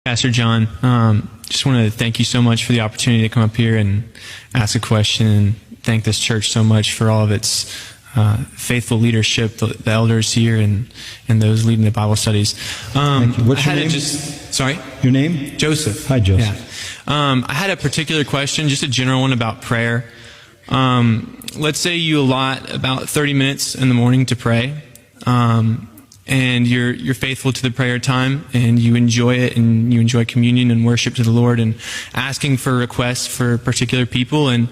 Pastor John, just want to thank you so much for the opportunity to come up here and ask a question, and thank this church so much for all of its faithful leadership, the elders here, and those leading the Bible studies. Thank you. What's your name? Sorry? Your name? Joseph. Hi, Joseph. Yeah. I had a particular question, just a general one about prayer. Let's say you allot about 30 minutes in the morning to pray, and you're faithful to the prayer time, and you enjoy it, and you enjoy communion and worship to the Lord, and asking for requests for particular people, and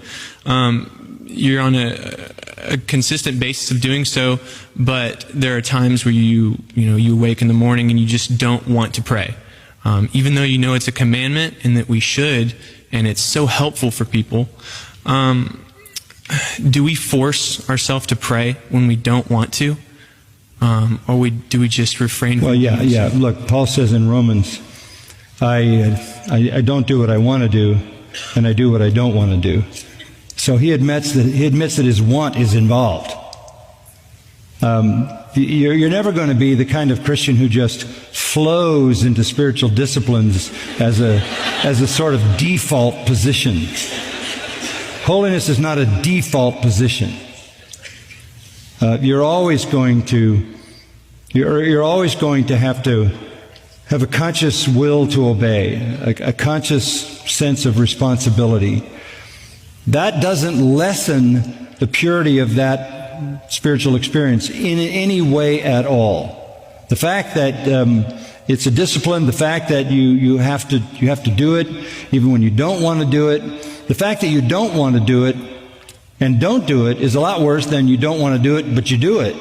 you're on a consistent basis of doing so. But there are times where you wake in the morning and you just don't want to pray, even though you know it's a commandment and that we should, and it's so helpful for people. Do we force ourselves to pray when we don't want to? Or do we just refrain from it? Well, yeah. Look, Paul says in Romans, I don't do what I want to do, and I do what I don't want to do. So he admits that his want is involved. You're never going to be the kind of Christian who just flows into spiritual disciplines as a sort of default position. Holiness is not a default position. You're always going to have a conscious will to obey, a conscious sense of responsibility. That doesn't lessen the purity of that spiritual experience in any way at all. The fact that it's a discipline, the fact that you have to do it even when you don't want to do it, the fact that you don't want to do it and don't do it is a lot worse than you don't want to do it, but you do it.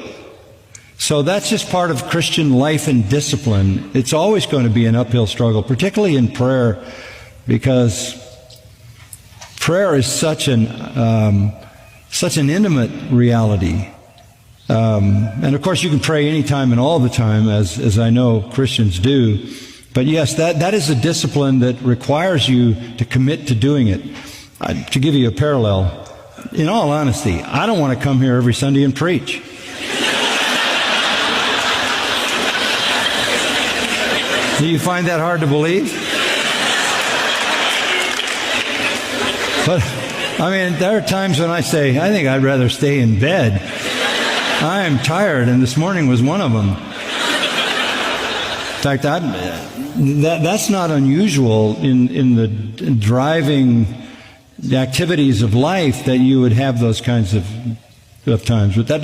So that's just part of Christian life and discipline. It's always going to be an uphill struggle, particularly in prayer, because prayer is such an intimate reality. And of course you can pray anytime and all the time, as I know Christians do. But yes, that is a discipline that requires you to commit to doing it. To give you a parallel, in all honesty, I don't want to come here every Sunday and preach. Do you find that hard to believe? But, I mean, there are times when I say, I think I'd rather stay in bed. I am tired, and this morning was one of them. In fact, that's not unusual in the driving the activities of life, that you would have those kinds of times. But that